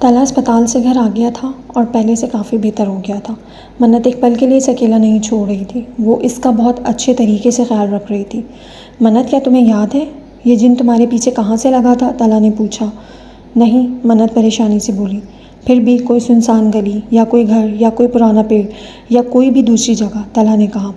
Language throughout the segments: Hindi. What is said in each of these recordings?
ताला अस्पताल से घर आ गया था और पहले से काफ़ी बेहतर हो गया था। मन्नत एक पल के लिए इसे अकेला नहीं छोड़ रही थी। वो इसका बहुत अच्छे तरीके से ख्याल रख रही थी। मन्नत, क्या तुम्हें याद है ये जिन तुम्हारे पीछे कहाँ से लगा था? ताला ने पूछा। नहीं, मन्नत परेशानी से बोली। फिर भी कोई सुनसान गली या कोई घर या कोई पुराना पेड़ या कोई भी दूसरी जगह, ताला ने कहा।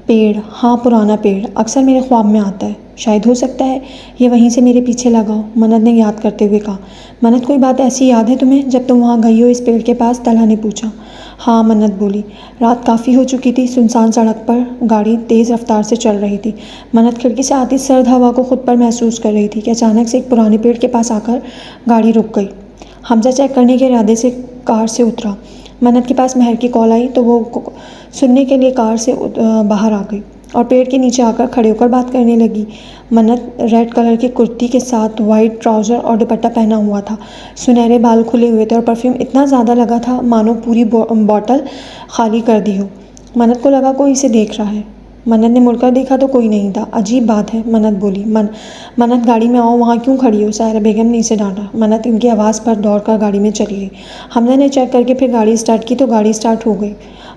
पेड़, हाँ पुराना पेड़, अक्सर मेरे ख्वाब में आता है। शायद हो सकता है ये वहीं से मेरे पीछे लगा हो, मन्नत ने याद करते हुए कहा। मन्नत, कोई बात ऐसी याद है तुम्हें जब तुम वहाँ गई हो इस पेड़ के पास? ताला ने पूछा। हाँ, मन्नत बोली। रात काफ़ी हो चुकी थी। सुनसान सड़क पर गाड़ी तेज़ रफ्तार से चल रही थी। मन्नत खिड़की से आती सर्द हवा को खुद पर महसूस कर रही थी कि अचानक से एक पुराने पेड़ के पास आकर गाड़ी रुक गई। हमजा चेक करने के इरादे से कार से उतरा। मन्नत के पास महर की कॉल आई तो वो सुनने के लिए कार से बाहर आ गई और पेड़ के नीचे आकर खड़े होकर बात करने लगी। मन्नत रेड कलर की कुर्ती के साथ वाइट ट्राउज़र और दुपट्टा पहना हुआ था। सुनहरे बाल खुले हुए थे और परफ्यूम इतना ज़्यादा लगा था मानो पूरी बॉटल खाली कर दी हो। मन्नत को लगा कोई इसे देख रहा है। मन्नत ने मुड़कर देखा तो कोई नहीं था। अजीब बात है, मन्नत बोली। मन्नत, गाड़ी में आओ, वहाँ क्यों खड़ी हो? सायरा बेगम ने इसे डांटा। मन्नत इनकी आवाज़ पर दौड़कर गाड़ी में चली गई। हमजा ने चेक करके फिर गाड़ी स्टार्ट की तो गाड़ी स्टार्ट हो गई।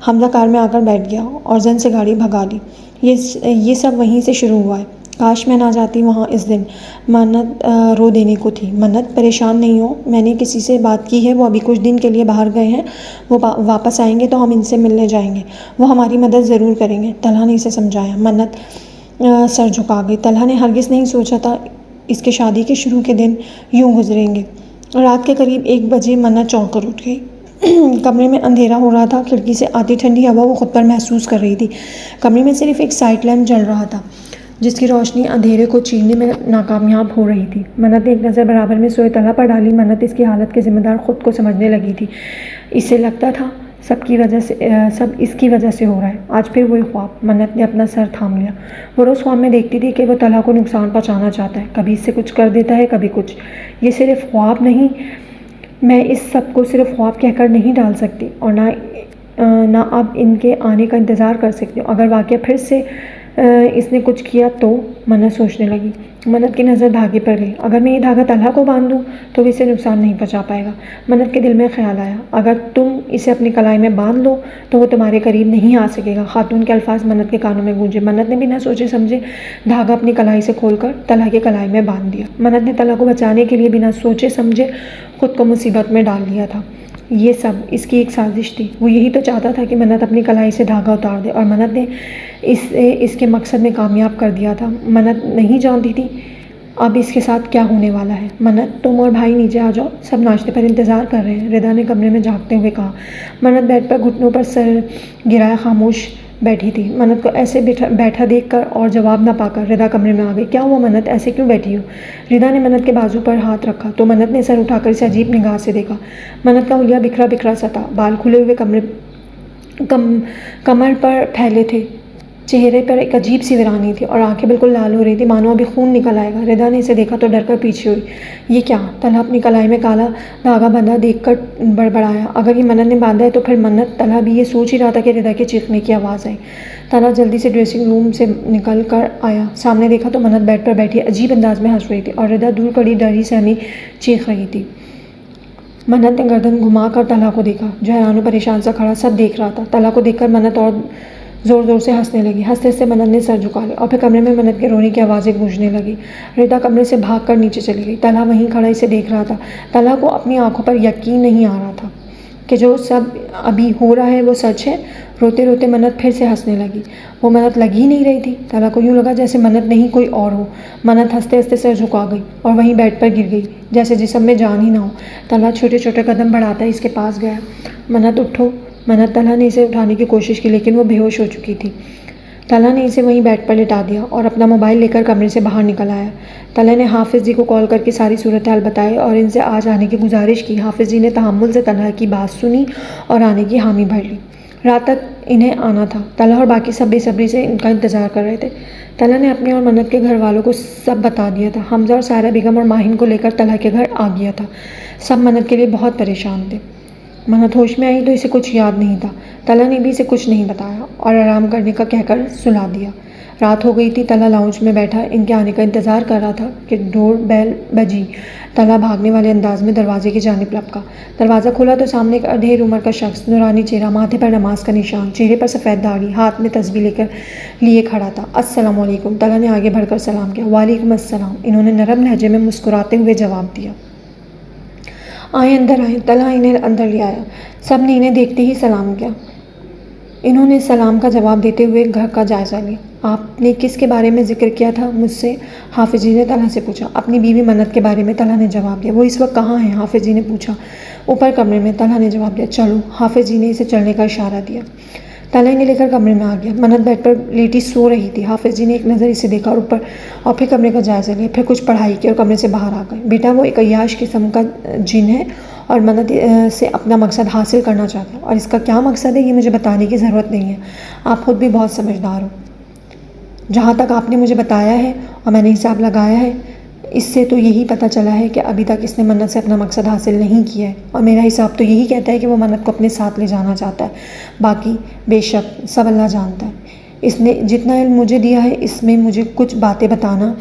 हमजा कार में आकर बैठ गया और जन से गाड़ी भगा ली। ये सब वहीं से शुरू हुआ है। काश मैं ना जाती वहाँ इस दिन। मन्नत रो देने को थी। मन्नत, परेशान नहीं हो, मैंने किसी से बात की है, वो अभी कुछ दिन के लिए बाहर गए हैं। वो वापस आएंगे तो हम इनसे मिलने जाएंगे। वो हमारी मदद ज़रूर करेंगे, तलहा ने इसे समझाया। मन्नत सर झुका गई। तलहा ने हरगिज़ नहीं सोचा था इसके शादी के शुरू के दिन यूँ गुजरेंगे। रात के करीब 1 बजे मन्नत चौंक कर उठ गई। कमरे में अंधेरा हो रहा था। खिड़की से आती ठंडी हवा वो खुद पर महसूस कर रही थी। कमरे में सिर्फ एक साइड लैम्प जल रहा था जिसकी रोशनी अंधेरे को चीरने में नाकामयाब हो रही थी। मन्नत ने एक नज़र बराबर में सोए तलहा पर डाली। मन्नत इसकी हालत के ज़िम्मेदार खुद को समझने लगी थी। इसे लगता था सब इसकी वजह से हो रहा है। आज फिर वही ख्वाब। मन्नत ने अपना सर थाम लिया। वो रोज़ ख्वाब में देखती थी कि वो तलहा को नुकसान पहुँचाना चाहता है। कभी इससे कुछ कर देता है, कभी कुछ। ये सिर्फ ख्वाब नहीं, मैं इस सब को सिर्फ ख्वाब कहकर नहीं डाल सकती और ना अब इनके आने का इंतज़ार कर सकती हूँ। अगर वाकई फिर से इसने कुछ किया तो? मन्नत सोचने लगी। मन्नत की नज़र धागे पर गई। अगर मैं ये धागा तलहा को बांध दूँ तो वो इसे नुकसान नहीं पहुँचा पाएगा। मन्नत के दिल में ख्याल आया, अगर तुम इसे अपनी कलाई में बांध लो तो वो तुम्हारे करीब नहीं आ सकेगा। खातून के अल्फाज मन्नत के कानों में गूंजे। मन्नत ने बिना सोचे समझे धागा अपनी कलाई से खोलकर तलहा की कलाई में बांध दिया। मन्नत ने तलहा को बचाने के लिए बिना सोचे समझे खुद को मुसीबत में डाल लिया था। ये सब इसकी एक साजिश थी। वो यही तो चाहता था कि मन्नत अपनी कलाई से धागा उतार दे और मन्नत ने इसके मकसद में कामयाब कर दिया था। मन्नत नहीं जानती थी अब इसके साथ क्या होने वाला है। मन्नत, तुम और भाई नीचे आ जाओ, सब नाश्ते पर इंतज़ार कर रहे हैं, रिदा ने कमरे में झांकते हुए कहा। मन्नत बेड पर घुटनों पर सर गिराए खामोश बैठी थी। मन्नत को ऐसे बैठा देखकर और जवाब ना पाकर रिदा कमरे में आ गई। क्या हुआ मन्नत, ऐसे क्यों बैठी हो? रिदा ने मन्नत के बाजू पर हाथ रखा तो मन्नत ने सर उठाकर इसे अजीब निगाह से देखा। मन्नत का हुलिया बिखरा बिखरा सा था। बाल खुले हुए कमर पर फैले थे। चेहरे पर एक अजीब सी वीरानी थी और आंखें बिल्कुल लाल हो रही थी, मानो अभी खून निकल आएगा। रिदा ने इसे देखा तो डरकर पीछे हुई। ये क्या? तलहा अपनी कलाई में काला धागा बंधा देखकर बड़बड़ाया। अगर ये मन्नत ने बांधा है तो फिर मन्नत। तलहा भी ये सोच ही रहा था कि रिदा के चीखने की आवाज़ आई। तलहा जल्दी से ड्रेसिंग रूम से निकल कर आया। सामने देखा तो मन्नत बेड पर बैठी अजीब अंदाज में हंस रही थी और रिदा दूर खड़ी डरी सहमी चीख रही थी। मन्नत ने गर्दन घुमा कर तलहा को देखा जो हैरान परेशान सा खड़ा सब देख रहा था। तलहा को देखकर मन्नत और ज़ोर ज़ोर से हंसने लगी। हंसते हंसते मन्नत ने सर झुका लिया और फिर कमरे में मन्नत के रोने की आवाज़ें गूंजने लगी। रिदा कमरे से भागकर नीचे चली गई। तलहा वहीं खड़ा इसे देख रहा था। तलहा को अपनी आंखों पर यकीन नहीं आ रहा था कि जो सब अभी हो रहा है वो सच है। रोते रोते मन्नत फिर से हंसने लगी। वो मन्नत लग ही नहीं रही थी। तलहा को यूँ लगा जैसे मन्नत नहीं कोई और हो। मन्नत हंसते हंसते सर झुका गई और वहीं बेड पर गिर गई जैसे जिस्म में जान ही ना हो। तलहा छोटे छोटे कदम बढ़ाता इसके पास गया। मन्नत, उठो। मन्नत। तलहा ने इसे उठाने की कोशिश की लेकिन वो बेहोश हो चुकी थी। तलहा ने इसे वहीं बेड पर लिटा दिया और अपना मोबाइल लेकर कमरे से बाहर निकल आया। तलहा ने हाफिज़ जी को कॉल करके सारी सूरत हाल बताई और इनसे आज आने की गुजारिश की। हाफिज़ जी ने तहम्मुल से तलहा की बात सुनी और आने की हामी भर ली। रात तक इन्हें आना था। तलहा और बाकी सब बेसब्री से इनका इंतज़ार कर रहे थे। तलहा ने अपने और मन्नत के घर वालों को सब बता दिया था। हमजा और सायरा बेगम और माहिन को लेकर तलहा के घर आ गया था। सब मन्नत के लिए बहुत परेशान थे। मन्नत होश में आई तो इसे कुछ याद नहीं था। तलहा ने भी इसे कुछ नहीं बताया और आराम करने का कहकर सुला दिया। रात हो गई थी। तला लाउंज में बैठा इनके आने का इंतज़ार कर रहा था कि डोर बेल बजी। तला भागने वाले अंदाज में दरवाजे की जानिब लपका। दरवाज़ा खुला तो सामने एक अधेड़ उम्र का शख्स, नूरानी चेहरा, माथे पर नमाज का निशान, चेहरे पर सफ़ेद दाढ़ी, हाथ में तस्बीह लेकर लिए खड़ा था। अस्सलाम वालेकुम। तला ने आगे बढ़कर सलाम किया। वालेकुम अस्सलाम, इन्होंने नरम लहजे में मुस्कुराते हुए जवाब दिया। आए, अंदर आए। तला इन्हें अंदर ले आया। सब ने इन्हें देखते ही सलाम किया। इन्होंने सलाम का जवाब देते हुए घर का जायज़ा लिया। आपने किसके बारे में ज़िक्र किया था मुझसे? हाफिज़ जी ने तला से पूछा। अपनी बीवी मन्नत के बारे में, तला ने जवाब दिया। वो इस वक्त कहाँ है? हाफिज़ जी ने पूछा। ऊपर कमरे में, तला ने जवाब दिया। चलो। हाफिज़ जी ने इसे चलने का इशारा दिया। तला इन्हें लेकर कमरे में आ गया। मन्नत बेड पर लेटी सो रही थी। हाफिज़ जी ने एक नज़र इसे देखा और ऊपर, और फिर कमरे का जायज़ा लिया, फिर कुछ पढ़ाई की और कमरे से बाहर आ गए। बेटा, वो एक अय्याश किस्म का जिन है और मन्नत से अपना मकसद हासिल करना चाहता है, और इसका क्या मकसद है ये मुझे बताने की ज़रूरत नहीं है। आप ख़ुद भी बहुत समझदार हो। जहाँ तक आपने मुझे बताया है और मैंने हिसाब लगाया है, इससे तो यही पता चला है कि अभी तक इसने मन्नत से अपना मकसद हासिल नहीं किया है, और मेरा हिसाब तो यही कहता है कि वो मन्नत को अपने साथ ले जाना चाहता है। बाकी बेशक सब अल्लाह जानता है। इसने जितना इल्म मुझे दिया है, इसमें मुझे कुछ बातें बताना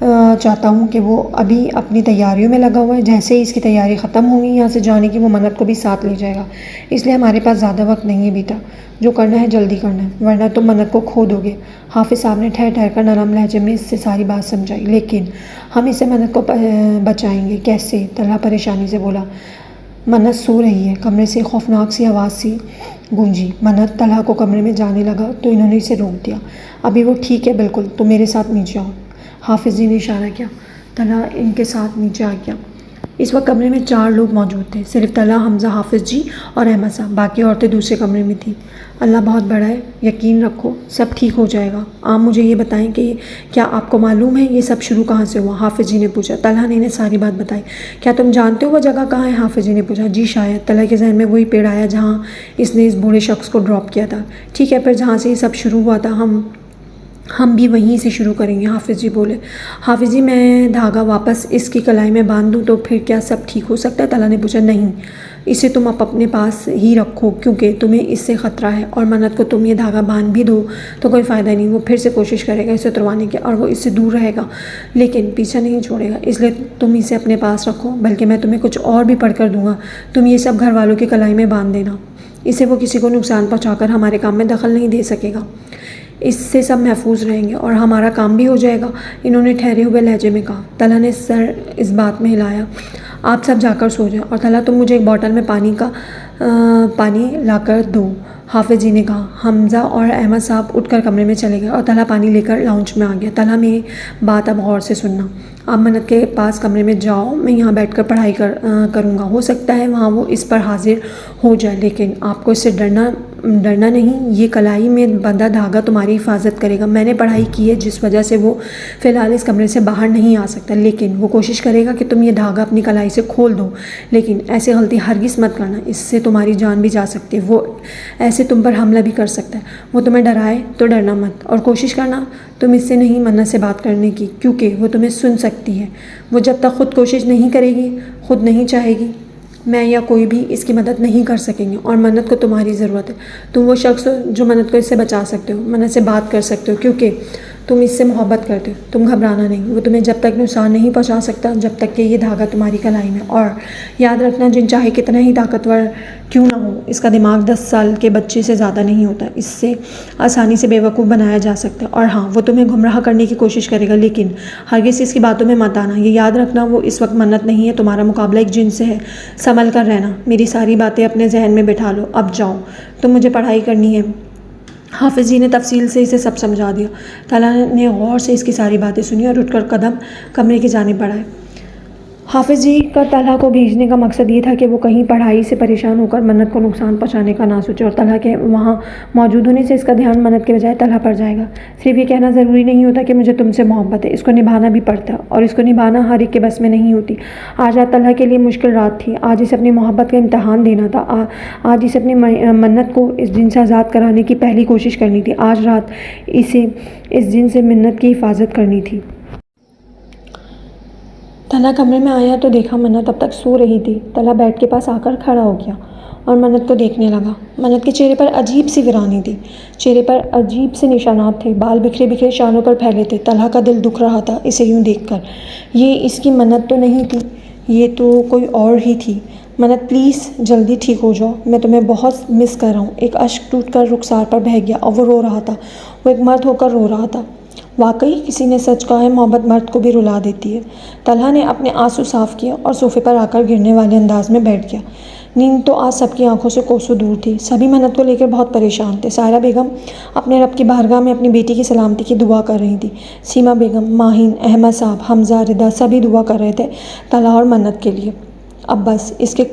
चाहता हूँ कि वो अभी अपनी तैयारियों में लगा हुआ है। जैसे ही इसकी तैयारी ख़त्म होगी यहाँ से जाने की, वो मन्नत को भी साथ ले जाएगा। इसलिए हमारे पास ज़्यादा वक्त नहीं है बेटा, जो करना है जल्दी करना है, वरना तुम मन्नत को खो दोगे। हाफिज़ साहब ने ठहर ठहर कर नरम लहजे में इससे सारी बात समझाई। लेकिन हम इसे मन्नत को बचाएंगे कैसे? तला परेशानी से बोला। मन्नत सो रही है। कमरे से खौफनाक सी आवाज़ सी गूंजी। मन्नत तला को कमरे में जाने लगा तो इन्होंने इसे रोक दिया। अभी वो ठीक है बिल्कुल, तुम मेरे साथ नीचे आओ। हाफिज़ जी ने इशारा किया। तला इनके साथ नीचे आ गया। इस वक्त कमरे में 4 लोग मौजूद थे। सिर्फ तला, हमज़ा, हाफिज़ जी और अहमद साहब। बाकी औरतें दूसरे कमरे में थीं। अल्लाह बहुत बड़ा है, यकीन रखो सब ठीक हो जाएगा। आप मुझे ये बताएं कि क्या आपको मालूम है ये सब शुरू कहाँ से हुआ? हाफिज़ जी ने पूछा। तला ने इन्हें सारी बात बताई। क्या तुम जानते हो वो जगह कहाँ है? हाफिज़ जी ने पूछा। जी शायद। तला के जहन में वही पेड़ आया जहाँ इसने इस बूढ़े शख्स को ड्रॉप किया था। ठीक है, फिर जहाँ से ये सब शुरू हुआ था हम भी वहीं से शुरू करेंगे। हाफिज़ जी बोले। हाफिज़ जी, मैं धागा वापस इसकी कलाई में बांध दूँ तो फिर क्या सब ठीक हो सकता है? तला ने पूछा। नहीं, इसे तुम अपने पास ही रखो क्योंकि तुम्हें इससे ख़तरा है, और मन्नत को तुम ये धागा बांध भी दो तो कोई फ़ायदा नहीं। वो फिर से कोशिश करेगा इसे उतरवाने की, और वो इससे दूर रहेगा लेकिन पीछा नहीं छोड़ेगा। इसलिए तुम इसे अपने पास रखो, बल्कि मैं तुम्हें कुछ और भी पढ़ कर दूँगा। तुम ये सब घर वालों की कलाई में बांध देना। इससे वो किसी को नुकसान पहुँचाकर हमारे काम में दखल नहीं दे सकेगा। इससे सब महफूज रहेंगे और हमारा काम भी हो जाएगा। इन्होंने ठहरे हुए लहजे में कहा। तला ने सर इस बात में हिलाया। आप सब जाकर सो जाओ, और तला तुम मुझे एक बोतल में पानी लाकर दो। हाफिज़ जी ने कहा। हमज़ा और अहमद साहब उठकर कमरे में चले गए और तला पानी लेकर लाउंज में आ गया। तला, मेरी बात अब गौर से सुनना। आप मन्नत के पास कमरे में जाओ, मैं यहाँ बैठकर पढ़ाई करूँगा। हो सकता है वहाँ वो इस पर हाजिर हो जाए, लेकिन आपको इससे डरना नहीं। ये कलाई में बंधा धागा तुम्हारी हिफाजत करेगा। मैंने पढ़ाई की है जिस वजह से वो फ़िलहाल इस कमरे से बाहर नहीं आ सकता, लेकिन वो कोशिश करेगा कि तुम ये धागा अपनी कलाई से खोल दो। लेकिन ऐसे गलती हरगिज़ मत करना, इससे तुम्हारी जान भी जा सकती है। वो ऐसे तुम पर हमला भी कर सकता है। वो तुम्हें डराए तो डरना मत, और कोशिश करना तुम इससे नहीं मन्नत से बात करने की, क्योंकि वो तुम्हें सुन सकती है। वो जब तक खुद कोशिश नहीं करेगी, खुद नहीं चाहेगी, मैं या कोई भी इसकी मदद नहीं कर सकेंगे, और मन्नत को तुम्हारी ज़रूरत है। तुम वो शख्स हो जो मन्नत को इससे बचा सकते हो, मन्नत से बात कर सकते हो, क्योंकि तुम इससे मोहब्बत करते हो। तुम घबराना नहीं, वो तुम्हें जब तक नुकसान नहीं पहुंचा सकता जब तक कि ये धागा तुम्हारी कलाई में। और याद रखना, जिन चाहे कितना ही ताकतवर क्यों ना हो, इसका दिमाग 10 साल के बच्चे से ज़्यादा नहीं होता। इससे आसानी से बेवकूफ़ बनाया जा सकता है। और हाँ, वो तुम्हें गुमराह करने की कोशिश करेगा, लेकिन हरगिज़ इसकी बातों में मत आना। ये याद रखना, वो इस वक्त मन्नत नहीं है, तुम्हारा मुकाबला एक जिन से है। संभल कर रहना। मेरी सारी बातें अपने जहन में बिठा लो। अब जाओ, तुम मुझे पढ़ाई करनी है। हाफिज़ जी ने तफसील से इसे सब समझा दिया। तला ने गौर से इसकी सारी बातें सुनी और उठकर कदम कमरे की जानिब बढ़ाए। हाफिज़ जी का तला को भेजने का मकसद ये था कि वो कहीं पढ़ाई से परेशान होकर मन्नत को नुकसान पहुंचाने का ना सोचे, और तला के वहाँ मौजूद होने से इसका ध्यान मन्नत के बजाय तला पर जाएगा। सिर्फ ये कहना ज़रूरी नहीं होता कि मुझे तुमसे मोहब्बत है, इसको निभाना भी पड़ता है, और इसको निभाना हर एक के बस में नहीं होती। आज रात तला के लिए मुश्किल रात थी। आज इसे अपनी मोहब्बत का इम्तहान देना था। आज इसे अपनी मन्नत को इस जिन से आज़ाद कराने की पहली कोशिश करनी थी। आज रात इसे इस जिन से मन्नत की हिफाजत करनी थी। तला कमरे में आया तो देखा मन्नत अब तक सो रही थी। तला बेड के पास आकर खड़ा हो गया और मन्नत को देखने लगा। मन्नत के चेहरे पर अजीब सी वीरानी थी, चेहरे पर अजीब से निशानात थे, बाल बिखरे बिखरे शानों पर फैले थे। तला का दिल दुख रहा था इसे यूं देखकर। ये इसकी मन्नत तो नहीं थी, ये तो कोई और ही थी। मन्नत प्लीज़ जल्दी ठीक हो जाओ, मैं तुम्हें बहुत मिस कर रहा हूँ। एक अश्क टूटकर रुखसार पर बह गया और वो रो रहा था। वो एक मर्द होकर रो रहा था। वाकई किसी ने सच कहा है, मोहब्बत मर्द को भी रुला देती है। तलहा ने अपने आंसू साफ़ किया और सोफे पर आकर गिरने वाले अंदाज में बैठ गया। नींद तो आज सबकी आंखों से कोसों दूर थी। सभी मन्नत को लेकर बहुत परेशान थे। सायरा बेगम अपने रब की बारगाह में अपनी बेटी की सलामती की दुआ कर रही थी। सीमा बेगम, माहिन, अहमद साहब, हमज़ा, रिदा सभी दुआ कर रहे थे तलहा और मन्नत के लिए। अब बस इसके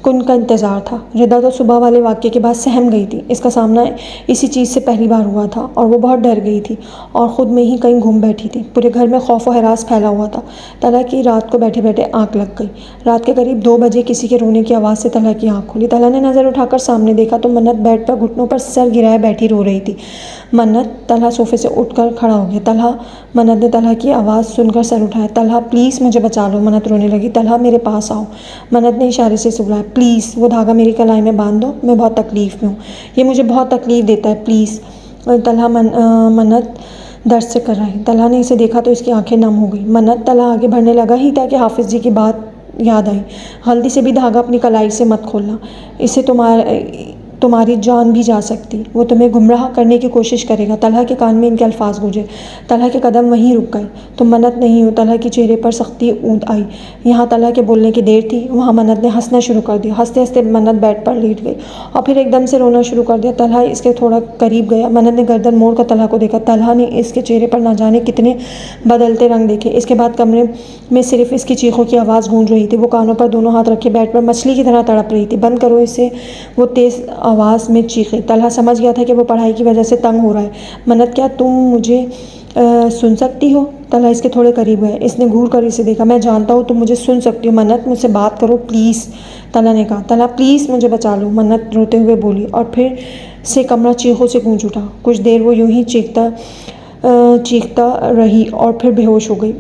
कुन का इंतज़ार था। रिदा तो सुबह वाले वाक़े के बाद सहम गई थी। इसका सामना इसी चीज़ से पहली बार हुआ था और वो बहुत डर गई थी और ख़ुद में ही कहीं घूम बैठी थी। पूरे घर में खौफ व हरास फैला हुआ था। तलहा की रात को बैठे बैठे आँख लग गई। रात के करीब 2 बजे किसी के रोने की आवाज़ से तलहा की आँख खुली। तलहा ने नज़र उठाकर सामने देखा तो मन्नत बेड पर घुटनों पर सर गिराए बैठी रो रही थी। मन्नत, तलहा सोफे से उठकर खड़ा हो गया। तलहा, मन्नत ने तलहा की आवाज़ सुनकर सर उठाया। तलहा प्लीज़ मुझे बचा लो। मन्नत रोने लगी। तलहा मेरे पास आओ। मन्नत ने इशारे से सुबुलाया। प्लीज़ वो धागा मेरी कलाई में बांध दो, मैं बहुत तकलीफ़ में हूँ, ये मुझे बहुत तकलीफ़ देता है, प्लीज़। तलहा मन्नत दर्द से कर रही। तलहा ने इसे देखा तो इसकी आंखें नम हो गई। मन्नत, तलहा आगे बढ़ने लगा ही था कि हाफिज़ जी की बात याद आई। गलती से भी धागा अपनी कलाई से मत खोलना, इससे तुम्हारी जान भी जा सकती, वो तुम्हें गुमराह करने की कोशिश करेगा। तलहा के कान में इनके अल्फाज गूंजे। तलहा के कदम वहीं रुक गए। तुम मन्नत नहीं हो। तलहा के चेहरे पर सख्ती ऊँध आई। यहाँ तलहा के बोलने की देर थी, वहाँ मन्नत ने हंसना शुरू कर दिया। हंसते हंसते मन्नत बेड पर लेट गई और फिर एकदम से रोना शुरू कर दिया। तलहा इसके थोड़ा करीब गया। मन्नत ने गर्दन मोड़ कर तलहा को देखा। तलहा ने इसके चेहरे पर ना जाने कितने बदलते रंग देखे। इसके बाद कमरे में सिर्फ इसकी चीखों की आवाज़ गूंज रही थी। वो कानों पर दोनों हाथ रखे बेड पर मछली की तरह तड़प रही थी। बंद करो इसे, वो तेज़ आवाज़ में चीखे। तलहा समझ गया था कि वो पढ़ाई की वजह से तंग हो रहा है। मन्नत, क्या तुम मुझे सुन सकती हो? तलहा इसके थोड़े करीब गए। इसने घूर कर इसे देखा। मैं जानता हूँ तुम मुझे सुन सकती हो मन्नत, मुझसे बात करो प्लीज़। तलहा ने कहा। तलहा प्लीज़ मुझे बचा लो, मन्नत रोते हुए बोली और फिर से कमरा चीखों से गूंज उठा। कुछ देर वो यूं ही चीखता रही और फिर बेहोश हो गई।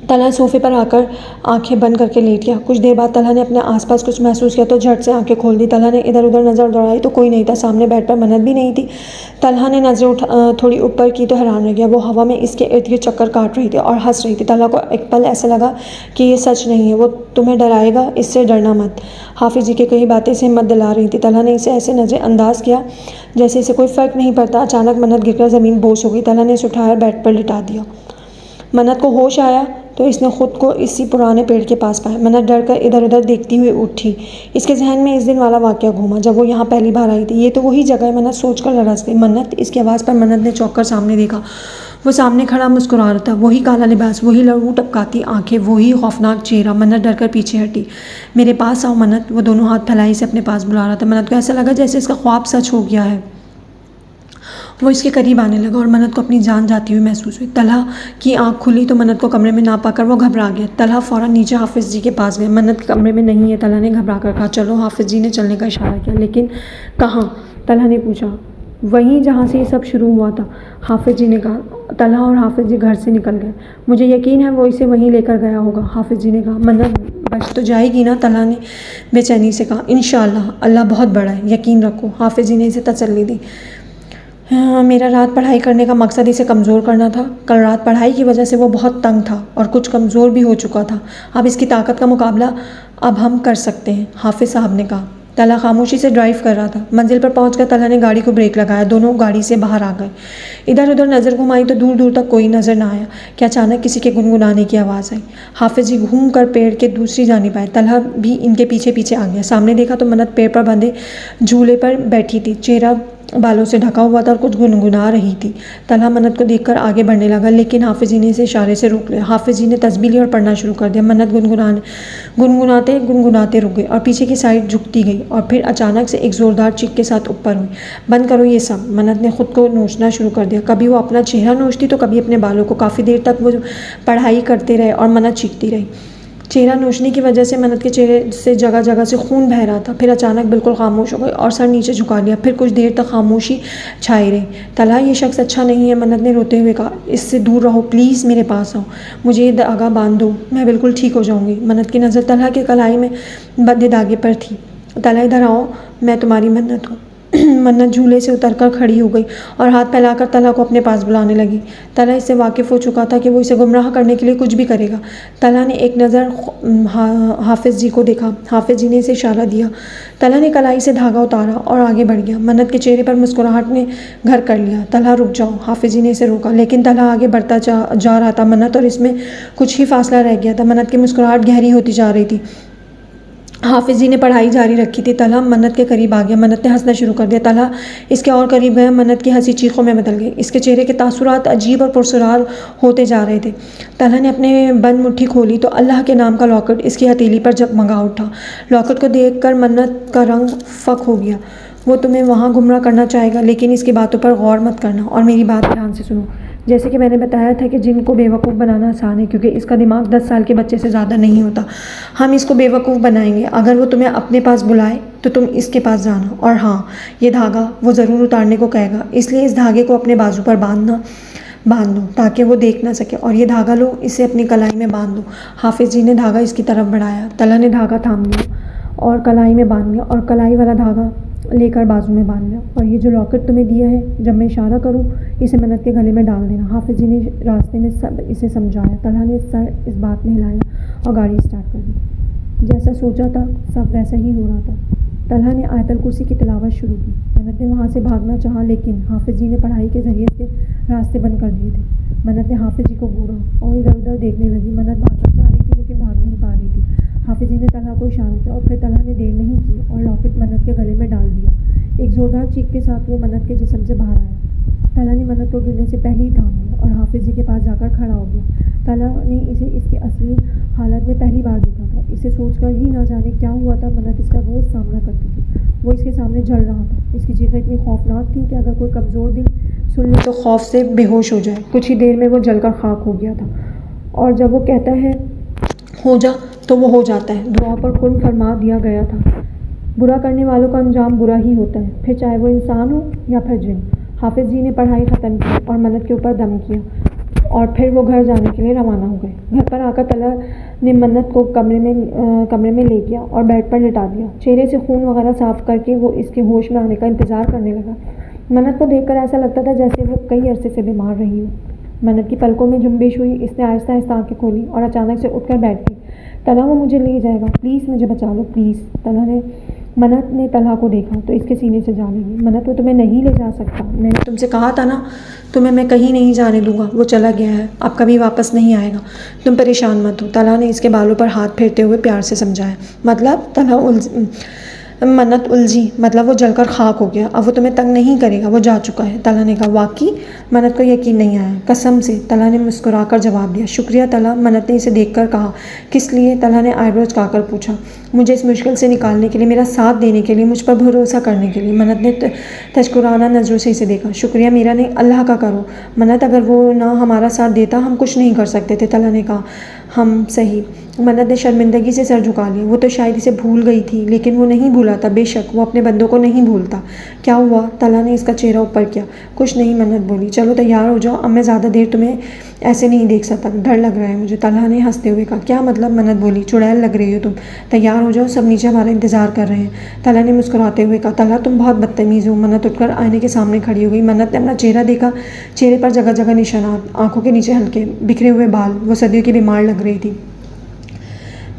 तलहा सोफे पर आकर आंखें बंद करके लेट गया। कुछ देर बाद तलहा ने अपने आसपास कुछ महसूस किया तो झट से आंखें खोल दी। तलहा ने इधर उधर नज़र दौड़ाई तो कोई नहीं था। सामने बेड पर मन्नत भी नहीं थी। तलहा ने नज़रें थोड़ी ऊपर की तो हैरान रह गया। वो हवा में इसके इर्द गिर्द चक्कर काट रही थी और हंस रही थी। तलहा को एक पल ऐसा लगा कि ये सच नहीं है, वो तुम्हें डराएगा, इससे डरना मत। हाफिज़ जी की कई बातें इसे हिम्मत दिला रही थी। तलहा ने इसे ऐसे नज़रअंदाज किया जैसे इसे कोई फ़र्क नहीं पड़ता। अचानक मन्नत गिरकर ज़मीन बोस हो गई। तलहा ने इसे उठाया बेड पर लिटा दिया। मन्नत को होश आया तो इसने खुद को इसी पुराने पेड़ के पास पाया। मन्नत डर कर इधर उधर देखती हुई उठी। इसके जहन में इस दिन वाला वाक़या घूमा जब वो यहाँ पहली बार आई थी। ये तो वही जगह है। मन्नत सोच कर लरज़ गई। मन्नत, इसकी आवाज़ पर मन्नत ने चौंक कर सामने देखा। वो सामने खड़ा मुस्कुरा रहा था। वही काला लिबास, वही लहू टपकाती आंखें, वही खौफनाक चेहरा। मन्नत डर कर पीछे हटी। मेरे पास आओ मन्नत, वो दोनों हाथ फैलाई से अपने पास बुला रहा था। मन्नत को ऐसा लगा जैसे इसका ख्वाब सच हो गया है। वो इसके करीब आने लगा और मन्नत को अपनी जान जाती हुई महसूस हुई। तलहा की आंख खुली तो मन्नत को कमरे में ना पाकर वो घबरा गया। तलहा फ़ौरन नीचे हाफिज़ जी के पास गया। मन्नत के कमरे में नहीं है। तलहा ने घबरा कर कहा। चलो। हाफिज़ जी ने चलने का इशारा किया। लेकिन कहाँ? तलहा ने पूछा। वहीं जहाँ से ये सब शुरू हुआ था, हाफिज़ जी ने कहा। तलहा और हाफिज़ जी घर से निकल गए। मुझे यकीन है वो इसे वहीं लेकर गया होगा, हाफिज़ जी ने कहा। मन्नत बच तो जाएगी ना? तलहा ने बेचैनी से कहा। इंशाअल्लाह, अल्लाह बहुत बड़ा है, यकीन रखो, हाफिज़ जी ने इसे तसल्ली दी। हाँ, मेरा रात पढ़ाई करने का मकसद इसे कमज़ोर करना था। कल रात पढ़ाई की वजह से वो बहुत तंग था और कुछ कमज़ोर भी हो चुका था। अब इसकी ताकत का मुकाबला अब हम कर सकते हैं, हाफिज़ साहब ने कहा। तलहा खामोशी से ड्राइव कर रहा था। मंजिल पर पहुंचकर तलहा ने गाड़ी को ब्रेक लगाया। दोनों गाड़ी से बाहर आ गए। इधर उधर नज़र घुमाई तो दूर दूर तक कोई नज़र ना आया कि अचानक किसी के गुनगुनाने की आवाज़ आई। हाफिज़ जी घूम कर पेड़ के दूसरी जानिब आए। तलहा भी इनके पीछे पीछे आ गया। सामने देखा तो मन्नत पेड़ पर बंधे झूले पर बैठी थी। चेहरा बालों से ढका हुआ था और कुछ गुनगुना रही थी। तलहा मन्नत को देखकर आगे बढ़ने लगा लेकिन हाफिज़ जी ने इसे इशारे से रोक लिया। हाफिज़ जी ने तस्बीह ली और पढ़ना शुरू कर दिया। मन्नत गुनगुनाते रुक गई और पीछे की साइड झुकती गई और फिर अचानक से एक ज़ोरदार चीख के साथ ऊपर हुई। बंद करो ये सब। मन्नत ने खुद को नोचना शुरू कर दिया। कभी वो अपना चेहरा नोचती तो कभी अपने बालों को। काफ़ी देर तक वो पढ़ाई करते रहे और मन्नत चीखती रही। चेहरा नोचने की वजह से मन्नत के चेहरे से जगह जगह से खून बह रहा था। फिर अचानक बिल्कुल खामोश हो गई और सर नीचे झुका लिया। फिर कुछ देर तक खामोशी छाई रही। तलहा, ये शख्स अच्छा नहीं है, मन्नत ने रोते हुए कहा। इससे दूर रहो प्लीज़, मेरे पास आओ, मुझे ये धागा बांध दो, मैं बिल्कुल ठीक हो जाऊँगी। मन्नत की नज़र तलहा के कलाई में बंधे धागे पर थी। तलहा, इधर आओ, मैं तुम्हारी मन्नत हूँ। मन्नत झूले से उतरकर खड़ी हो गई और हाथ फैलाकर तलहा को अपने पास बुलाने लगी। तलहा इससे वाकिफ़ हो चुका था कि वो इसे गुमराह करने के लिए कुछ भी करेगा। तलहा ने एक नज़र हाफिज़ जी को देखा। हाफिज़ जी ने इसे इशारा दिया। तलहा ने कलाई से धागा उतारा और आगे बढ़ गया। मन्नत के चेहरे पर मुस्कुराहट ने घर कर लिया। तलहा, रुक जाओ, हाफिज़ जी ने इसे रोका, लेकिन तलहा आगे बढ़ता जा रहा था। मन्नत और इसमें कुछ ही फासला रह गया था। मन्नत की मुस्कुराहट गहरी होती जा रही थी। हाफिज़ जी ने पढ़ाई जारी रखी थी। तलहा मन्नत के करीब आ गया। मन्नत ने हंसना शुरू कर दिया। तलहा इसके और करीब गया। मन्नत की हंसी चीखों में बदल गई। इसके चेहरे के तासुरात अजीब और पुरसरार होते जा रहे थे। तलहा ने अपने बंद मुट्ठी खोली तो अल्लाह के नाम का लॉकेट इसकी हथेली पर जगमगा उठा। लॉकेट को देखकर मन्नत का रंग फक हो गया। वो तुम्हें वहाँ गुमराह करना चाहेगा, लेकिन इसकी बातों पर गौर मत करना और मेरी बात ध्यान से सुनो। जैसे कि मैंने बताया था कि जिन को बेवकूफ़ बनाना आसान है, क्योंकि इसका दिमाग 10 साल के बच्चे से ज़्यादा नहीं होता। हम इसको बेवकूफ़ बनाएंगे। अगर वो तुम्हें अपने पास बुलाए तो तुम इसके पास जाना। और हाँ, ये धागा वो ज़रूर उतारने को कहेगा, इसलिए इस धागे को अपने बाजू पर बांध दो ताकि वो देख ना सके। और ये धागा लो, इसे अपनी कलाई में बांध दो। हाफिज़ जी ने धागा इसकी तरफ बढ़ाया। तलहा ने धागा थाम लिया और कलाई में बांध लिया और कलाई वाला धागा लेकर बाजू में बांध लिया। और ये जो लॉकेट तुम्हें दिया है, जब मैं इशारा करूं इसे मन्नत के गले में डाल देना। हाफिज़ जी ने रास्ते में सब इसे समझाया। तलहा ने सर इस बात में हिलाया और गाड़ी स्टार्ट कर दी। जैसा सोचा था सब वैसा ही हो रहा था। तलहा ने आयतल कुर्सी की तिलावत शुरू की। मन्नत ने वहाँ से भागना चाहा, लेकिन हाफिज़ जी ने पढ़ाई के ज़रिए के रास्ते बंद कर दिए थे। मन्नत ने हाफिज़ जी को घूरा और इधर उधर देखने लगी। मन्नत भागना चाह रही थी, लेकिन भाग नहीं पा रही थी। हाफिज़ जी ने तलहा को इशारा किया और फिर तलहा ने देर नहीं की और लॉकेट मन्नत के गले में डाल दिया। एक ज़ोरदार चीख के साथ वो मन्नत के जिस्म से बाहर आया। तलहा ने मन्नत को गिरने से पहले ही थाम लिया और हाफिज़ जी के पास जाकर खड़ा हो गया। तलहा ने इसे इसके असली हालत में पहली बार देखा था। इसे सोचकर ही ना जाने क्या हुआ था, मन्नत इसका रोज़ सामना करती थी। वो इसके सामने जल रहा था। इसकी चीखें इतनी खौफनाक थी कि अगर कोई कमज़ोर दिल सुन ले तो खौफ से बेहोश हो जाए। कुछ ही देर में वो जलकर खाक हो गया था। और जब वो कहता है हो जा तो वो हो जाता है। दुआ पर कुन फरमा दिया गया था, बुरा करने वालों का अंजाम बुरा ही होता है, फिर चाहे वो इंसान हो या फिर जिन। हाफिज़ जी ने पढ़ाई ख़त्म की और मन्नत के ऊपर दम किया और फिर वो घर जाने के लिए रवाना हो गए। घर पर आकर तलहा ने मन्नत को कमरे में ले गया और बेड पर लिटा दिया। चेहरे से खून वगैरह साफ़ करके वो इसके होश में आने का इंतज़ार करने लगा। मन्नत को देखकर ऐसा लगता था जैसे वो कई अरसे से बीमार रही हो। मन्नत की पलकों में जुम्बिश हुई। इसने आहिस्ता आहिस्ता आँखें खोली और अचानक से उठकर बैठ गई। तलहा, वो मुझे ले जाएगा, प्लीज़ मुझे बचा लो प्लीज़। मन्नत ने तलहा को देखा तो इसके सीने से जा लगी। मन्नत, वो तुम्हें नहीं ले जा सकता, मैंने तुमसे कहा था ना, तुम्हें मैं कहीं नहीं जाने दूंगा। वो चला गया है, अब कभी वापस नहीं आएगा, तुम परेशान मत हो। तलहा ने इसके बालों पर हाथ फेरते हुए प्यार से समझाया। मतलब मन्नत उलझी। मतलब वो जलकर खाक हो गया, अब वो तुम्हें तंग नहीं करेगा, वो जा चुका है। तलहा ने कहा। वाकई? मन्नत को यकीन नहीं आया। कसम से, तलहा ने मुस्कुराकर जवाब दिया। शुक्रिया तलहा, मन्नत ने इसे देखकर कहा। किस लिए? तलहा ने आईब्रोज काकर पूछा। मुझे इस मुश्किल से निकालने के लिए, मेरा साथ देने के लिए, मुझ पर भरोसा करने के लिए। मन्नत ने तशकुराना नज़रों से इसे देखा। शुक्रिया मेरा नहीं, अल्लाह का करो। मन्नत, अगर वो ना हमारा साथ देता हम कुछ नहीं कर सकते थे। तलहा ने कहा। हम सही। मन्नत ने शर्मिंदगी से सर झुका लिया। वो तो शायद इसे भूल गई थी, लेकिन वो नहीं भूला था। बेशक वो अपने बंदों को नहीं भूलता। क्या हुआ? तलहा ने इसका चेहरा ऊपर किया। कुछ नहीं, मन्नत बोली। चलो तैयार हो जाओ, अब मैं ज़्यादा देर तुम्हें ऐसे नहीं देख सकता, डर लग रहा है मुझे। तलहा ने हंसते हुए कहा। क्या मतलब? मन्नत बोली। चुड़ैल लग रही हो तुम। तैयार हो जाओ, सब नीचे हमारा इंतज़ार कर रहे हैं। तलहा ने मुस्कुराते हुए कहा। तलहा, तुम बहुत बदतमीज़ हो। मन्नत उठकर आईने के सामने खड़ी हो गई। मन्नत ने अपना चेहरा देखा। चेहरे पर जगह जगह निशानात, आंखों के नीचे हल्के बिखरे हुए बाल। वो सदियों की बीमार लग रही थी।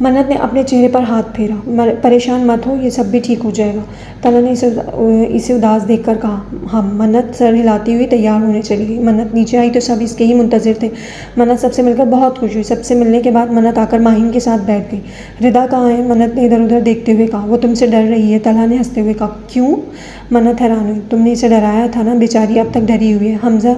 मन्नत ने अपने चेहरे पर हाथ फेरा। परेशान मत हो, ये सब भी ठीक हो जाएगा। तलहा ने इसे उदास देखकर कहा। हाँ। मन्नत सर हिलाती हुई तैयार होने चली गई। मन्नत नीचे आई तो सब इसके ही मुंतज़िर थे। मन्नत सबसे मिलकर बहुत खुश हुई। सबसे मिलने के बाद मन्नत आकर माहिन के साथ बैठ गई। रिदा कहाँ है? मन्नत ने इधर उधर देखते हुए कहा। वो तुमसे डर रही है। तलहा ने हंसते हुए कहा। क्यों? मन्नत हैरान हुई। तुमने इसे डराया था ना, बेचारी अब तक डरी हुई है। हमजा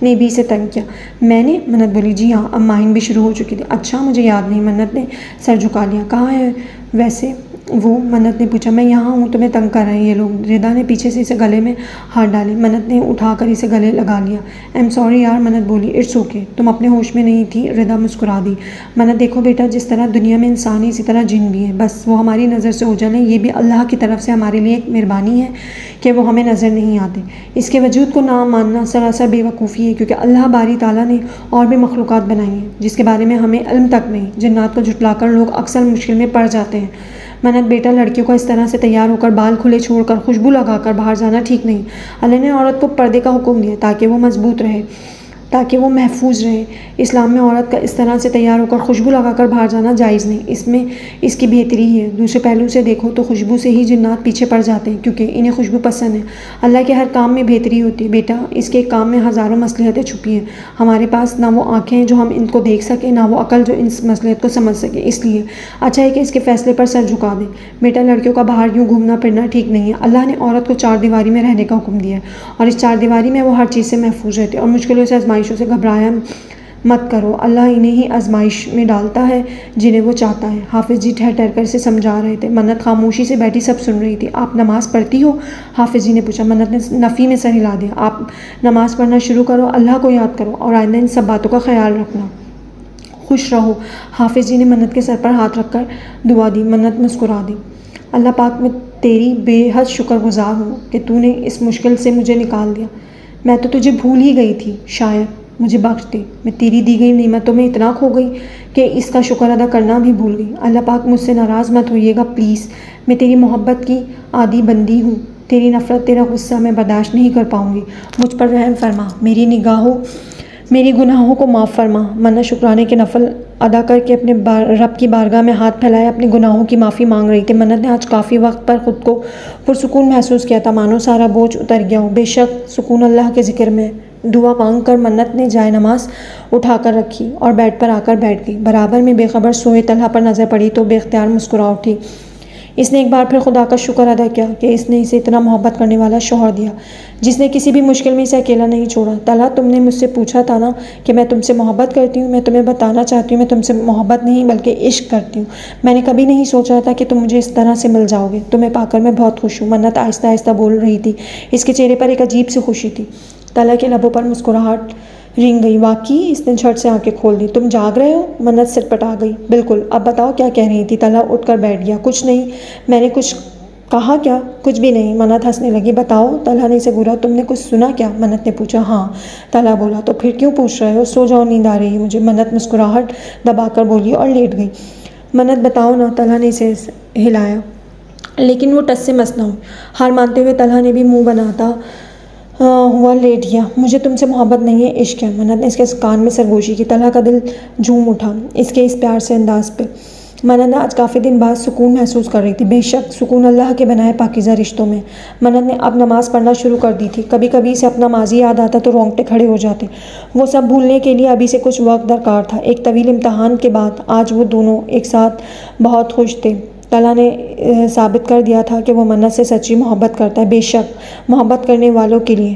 ने भी इसे तंग किया। मैंने? मन्नत बोली। जी हाँ, अब माहिन भी शुरू हो चुकी थी। अच्छा, मुझे याद नहीं। मन्नत ने सर झुका लिया। कहाँ है वैसे? वो मन्नत ने पूछा, मैं यहाँ हूँ, तुम्हें तंग कर रहे हैं ये लोग। रिदा ने पीछे से इसे गले में हाथ डाले। मन्नत ने उठाकर इसे गले लगा लिया। आई एम सॉरी यार, मन्नत बोली। इट्स ओके, तुम अपने होश में नहीं थी। रिदा मुस्कुरा दी। मन्नत, देखो बेटा, जिस तरह दुनिया में इंसान है इसी तरह जिन भी हैं, बस वो हमारी नज़र से ओझल हैं। ये भी अल्लाह की तरफ से हमारे लिए एक मेहरबानी है कि वो हमें नज़र नहीं आते। इसके वजूद को ना मानना सरासर बेवकूफ़ी है, क्योंकि अल्लाह बारी ताला ने और भी मखलूक़ात बनाई हैं जिसके बारे में हमें इल्म तक नहीं। जिन्नात को झुटलाकर लोग अक्सर मुश्किल में पड़ जाते हैं। मन्नत, बेटा, लड़कियों को इस तरह से तैयार होकर बाल खुले छोड़कर खुशबू लगाकर बाहर जाना ठीक नहीं। अल्लाह ने औरत को पर्दे का हुक्म दिया ताकि वो मजबूत रहे, ताकि वो महफूज रहे। इस्लाम में औरत का इस तरह से तैयार होकर खुशबू लगाकर बाहर जाना जायज़ नहीं। इसमें इसकी बेहतरी है। दूसरे पहलू से देखो तो खुशबू से ही जिन्नात पीछे पड़ जाते हैं, क्योंकि इन्हें खुशबू पसंद है। अल्लाह के हर काम में बेहतरी होती है बेटा। इसके काम में हज़ारों मसलहतें छुपी हैं। हमारे पास ना वो आँखें हैं जो हम इनको देख सकें, ना वो अकल जो इस मसलहत को समझ सके। इसलिए अच्छा है कि इसके फ़ैसले पर सर झुका दें। बेटा, लड़कियों का बाहर यूँ घूमना फिरना ठीक नहीं है। अल्लाह ने औरत को चार दीवारी में रहने का हुक्म दिया है, और इस चार दीवारी में वो हर चीज़ से महफूज रहती है। और मुश्किलों से आजमाइशों से घबराया मत करो। अल्लाह इन्हें ही आजमाइश में डालता है जिन्हें वो चाहता है। हाफिज़ जी ठहर ठहर कर इसे समझा रहे थे। मन्नत खामोशी से बैठी सब सुन रही थी। आप नमाज़ पढ़ती हो? हाफिज़ जी ने पूछा। मन्नत ने नफ़ी में सर हिला दिया। आप नमाज़ पढ़ना शुरू करो, अल्लाह को याद करो, और आइंदा इन सब बातों का ख्याल रखना। खुश रहो। हाफिज़ जी ने मन्नत के सर पर हाथ रखकर दुआ दी। मन्नत मुस्कुरा दी। अल्लाह पाक, मैं तेरी बेहद शुक्रगुज़ार हूँ कि तूने इस मुश्किल से मुझे निकाल दिया। मैं तो तुझे भूल ही गई थी, शायद मुझे बख्श दे। मैं तेरी दी गई नेमतों में इतना खो गई कि इसका शुक्र अदा करना भी भूल गई। अल्लाह पाक, मुझसे नाराज़ मत होइएगा प्लीज़। मैं तेरी मोहब्बत की आदी बंदी हूँ। तेरी नफ़रत, तेरा गुस्सा मैं बर्दाश्त नहीं कर पाऊँगी। मुझ पर रहम फरमा, मेरी गुनाहों को माफ़ फरमा। मन्नत शुक्राने के नफल अदा करके अपने रब की बारगाह में हाथ फैलाए अपने गुनाहों की माफ़ी मांग रही थी। मन्नत ने आज काफ़ी वक्त पर ख़ुद को पुरसुकून महसूस किया था, मानो सारा बोझ उतर गया हो। बेशक सुकून अल्लाह के ज़िक्र में। दुआ मांग कर मन्नत ने जाए नमाज उठाकर रखी और बेड पर आकर बैठ गई। बराबर में बेखबर सोए तलहा पर नज़र पड़ी तो बेख्तियार मुस्कुरा उठी। इसने एक बार फिर खुदा का शुक्र अदा किया कि इसने इसे इतना मोहब्बत करने वाला शौहर दिया, जिसने किसी भी मुश्किल में इसे अकेला नहीं छोड़ा। तलहा, तुमने मुझसे पूछा था ना कि मैं तुमसे मोहब्बत करती हूँ। मैं तुम्हें बताना चाहती हूँ, मैं तुमसे मोहब्बत नहीं बल्कि इश्क करती हूँ। मैंने कभी नहीं सोचा था कि तुम मुझे इस तरह से मिल जाओगे। तुम्हें पाकर मैं बहुत खुश हूँ। मन्नत आहिस्ता आहिस्ता बोल रही थी। इसके चेहरे पर एक अजीब सी खुशी थी। तलहा के लबों पर मुस्कुराहट रिंग गई। वाकई? इसने झट से आंखें खोल दी। तुम जाग रहे हो? मन्नत सिटपटा गई। बिल्कुल। अब बताओ क्या कह रही थी? तलहा उठकर बैठ गया। कुछ नहीं। मैंने कुछ कहा क्या? कुछ भी नहीं। मन्नत हंसने लगी। बताओ। तलहा ने इसे घूरा। तुमने कुछ सुना क्या? मन्नत ने पूछा। हाँ। तलहा बोला। तो फिर क्यों पूछ रहे हो? सो जाओ, नींद आ रही है मुझे। मन्नत मुस्कुराहट दबाकर बोली और लेट गई। मन्नत, बताओ ना। तलहा ने इसे हिलाया, लेकिन वो टस से मस ना हो। हार मानते हुए तलहा ने भी मुँह बनाता हुआ लेट गया। मुझे तुमसे मोहब्बत नहीं है, इश्क है। मन्नत ने इसके कान में सरगोशी की। तलहा का दिल झूम उठा इसके इस प्यार से अंदाज पे। मन्नत आज काफ़ी दिन बाद सुकून महसूस कर रही थी। बेशक सुकून अल्लाह के बनाए पाकीज़ा रिश्तों में। मन्नत ने अब नमाज़ पढ़ना शुरू कर दी थी। कभी कभी इसे अपना माजी याद आता तो रोंगटे खड़े हो जाते। वो सब भूलने के लिए अभी से कुछ वक्त दरकार था। एक तवील इम्तहान के बाद आज वो दोनों एक साथ बहुत खुश थे। तलहा ने साबित कर दिया था कि वो मन्नत से सच्ची मोहब्बत करता है। बेशक मोहब्बत करने वालों के लिए